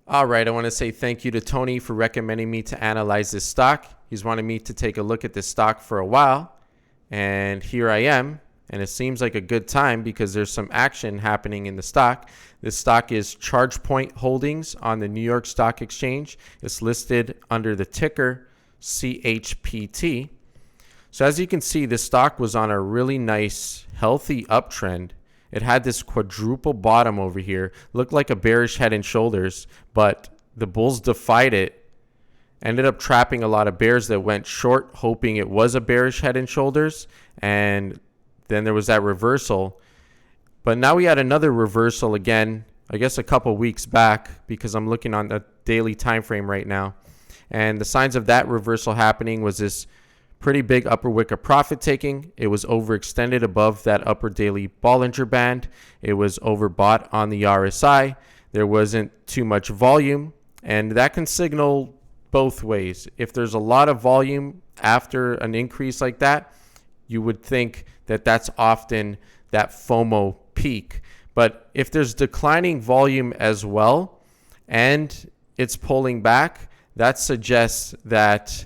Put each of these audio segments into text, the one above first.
All right, I want to say thank you to Tony for recommending me to analyze this stock. He's wanted me to take a look at this stock for a while, and here I am. And it seems like a good time because there's some action happening in the stock. This stock is ChargePoint Holdings on the New York Stock Exchange. It's listed under the ticker CHPT. So as you can see, this stock was on a really nice, healthy uptrend. It had this quadruple bottom over here, looked like a bearish head and shoulders, but the bulls defied it, ended up trapping a lot of bears that went short, hoping it was a bearish head and shoulders, and then there was that reversal. But now we had another reversal again, I guess a couple weeks back, because I'm looking on the daily time frame right now. And the signs of that reversal happening was this pretty big upper wick of profit taking. It was overextended above that upper daily Bollinger Band. It was overbought on the RSI. There wasn't too much volume, and that can signal both ways. If there's a lot of volume after an increase like that, you would think that that's often that FOMO peak. But if there's declining volume as well and it's pulling back, that suggests that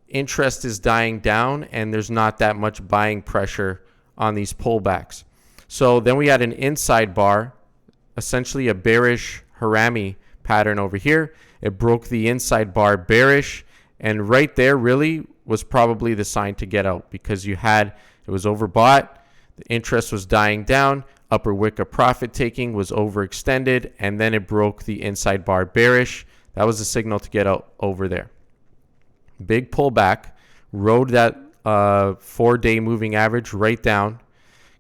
interest is dying down and there's not that much buying pressure on these pullbacks. So then we had an inside bar, essentially a bearish Harami pattern over here. It broke the inside bar bearish, and right there really was probably the sign to get out, because it was overbought, the interest was dying down, upper wick of profit taking was overextended, and then it broke the inside bar bearish. That was a signal to get out over there. Big pullback, rode that 4-day moving average right down,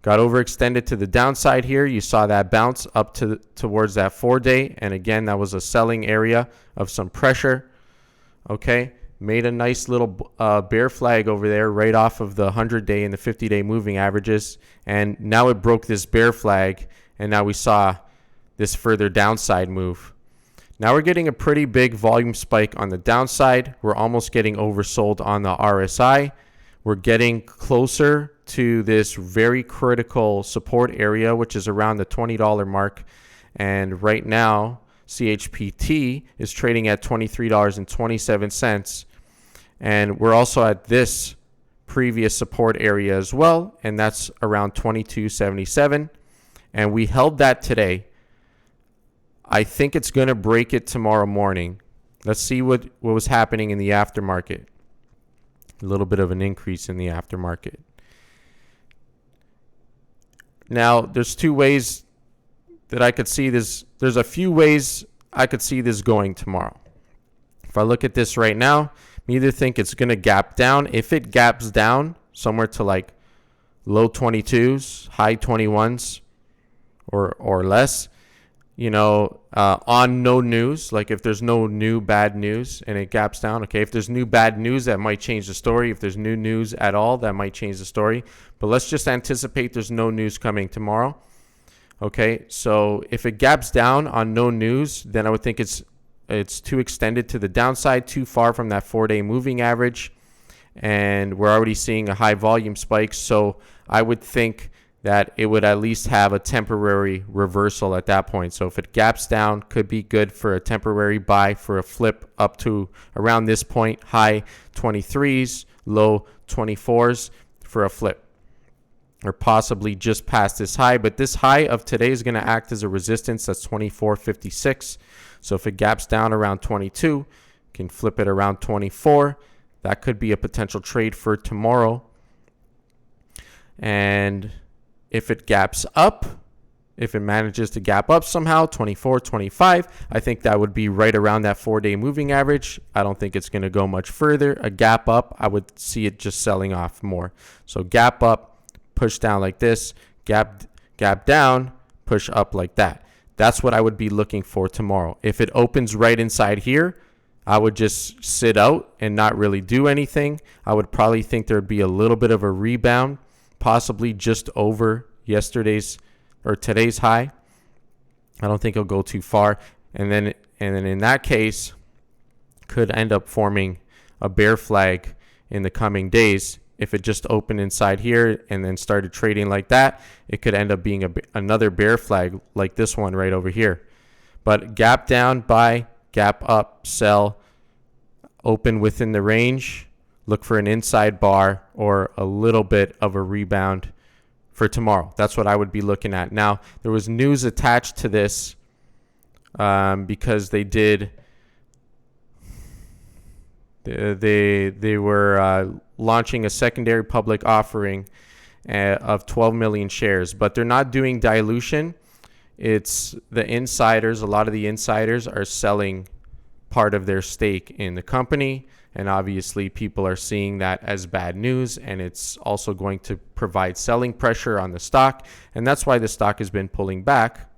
got overextended to the downside here. You saw that bounce up towards that 4-day, and again, that was a selling area of some pressure. Okay, made a nice little bear flag over there right off of the 100-day and the 50-day moving averages, and now it broke this bear flag, and now we saw this further downside move. Now we're getting a pretty big volume spike on the downside. We're almost getting oversold on the RSI. We're getting closer to this very critical support area, which is around the $20 mark. And right now, CHPT is trading at $23.27. And we're also at this previous support area as well, and that's around $22.77. And we held that today. I think it's going to break it tomorrow morning. Let's see what was happening in the aftermarket. A little bit of an increase in the aftermarket. Now, there's two ways that I could see this. There's a few ways I could see this going tomorrow. If I look at this right now, I either think it's going to gap down. If it gaps down somewhere to like low 22s, high 21s or less, on no news, like if there's no new bad news and it gaps down, okay, if there's new bad news, that might change the story. If there's new news at all, that might change the story. But let's just anticipate there's no news coming tomorrow. Okay, so if it gaps down on no news, then I would think it's too extended to the downside, too far from that 4-day moving average, and we're already seeing a high volume spike. So I would think that it would at least have a temporary reversal at that point. So if it gaps down, could be good for a temporary buy for a flip up to around this point, high 23s, low 24s for a flip, or possibly just past this high. But this high of today is going to act as a resistance. That's 24.56. So if it gaps down around 22, can flip it around 24. That could be a potential trade for tomorrow. And if it gaps up, if it manages to gap up somehow, 24, 25, I think that would be right around that 4-day moving average. I don't think it's going to go much further. A gap up, I would see it just selling off more. So gap up, push down like this, gap down, push up like that. That's what I would be looking for tomorrow. If it opens right inside here, I would just sit out and not really do anything. I would probably think there would be a little bit of a rebound, possibly just over yesterday's or today's high. I don't think it'll go too far. And then in that case, could end up forming a bear flag in the coming days. If it just opened inside here and then started trading like that, it could end up being another bear flag like this one right over here. But gap down, buy, gap up, sell, open within the range, look for an inside bar or a little bit of a rebound for tomorrow. That's what I would be looking at. Now, there was news attached to this because they did. They were launching a secondary public offering of 12 million shares, but they're not doing dilution. It's the insiders. A lot of the insiders are selling part of their stake in the company, and obviously people are seeing that as bad news, and it's also going to provide selling pressure on the stock, and that's why the stock has been pulling back.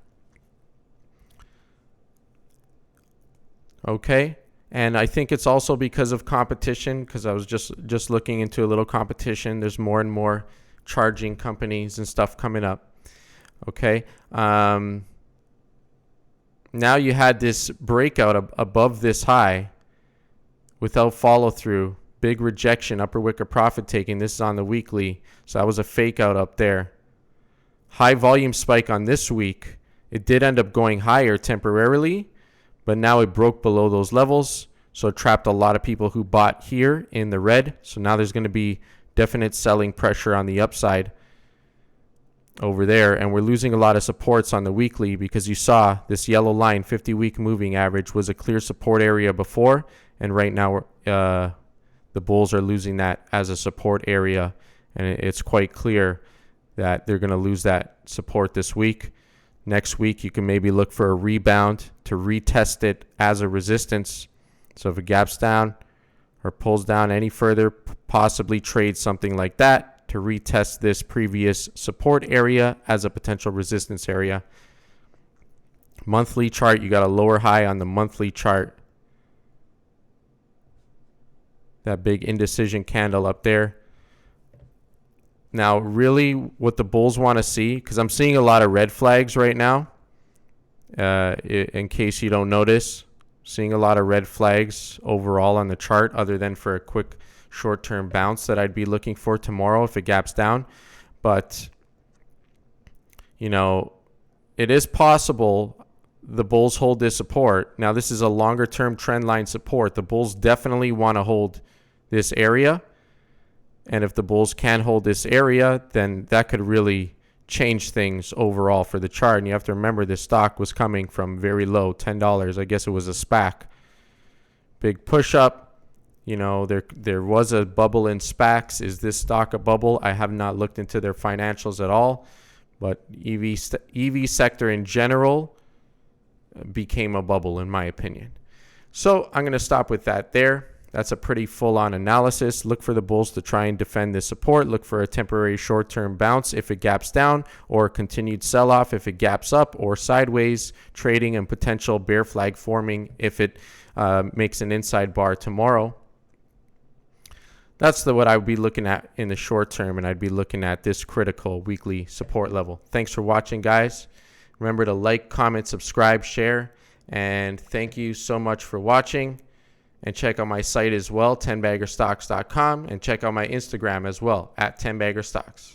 Okay, and I think it's also because of competition, because I was just looking into a little competition. There's more and more charging companies and stuff coming up. Okay, now you had this breakout above this high without follow through, big rejection, upper wicker profit taking. This is on the weekly, so that was a fake out up there. High volume spike on this week. It did end up going higher temporarily, but now it broke below those levels, so it trapped a lot of people who bought here in the red. So now there's going to be definite selling pressure on the upside over there, and we're losing a lot of supports on the weekly because you saw this yellow line, 50-week moving average, was a clear support area before, and right now the bulls are losing that as a support area, and it's quite clear that they're going to lose that support this week. Next week you can maybe look for a rebound to retest it as a resistance. So if it gaps down or pulls down any further, possibly trade something like that to retest this previous support area as a potential resistance area. Monthly chart, you got a lower high on the monthly chart. That big indecision candle up there. Now, really what the bulls want to see, because I'm seeing a lot of red flags right now, in case you don't notice, seeing a lot of red flags overall on the chart, other than for a quick short-term bounce that I'd be looking for tomorrow if it gaps down. But, you know, it is possible the bulls hold this support. Now, this is a longer-term trend line support. The bulls definitely want to hold this area. And if the bulls can hold this area, then that could really change things overall for the chart. And you have to remember this stock was coming from very low, $10. I guess it was a SPAC. Big push up. You know, there was a bubble in SPACs. Is this stock a bubble? I have not looked into their financials at all. But EV sector in general became a bubble, in my opinion. So I'm going to stop with that there. That's a pretty full-on analysis. Look for the bulls to try and defend this support. Look for a temporary short-term bounce if it gaps down, or a continued sell-off if it gaps up, or sideways trading and potential bear flag forming if it makes an inside bar tomorrow. That's what I would be looking at in the short term, and I'd be looking at this critical weekly support level. Thanks for watching, guys. Remember to like, comment, subscribe, share, and thank you so much for watching. And check out my site as well, 10baggerstocks.com, and check out my Instagram as well, at 10baggerstocks.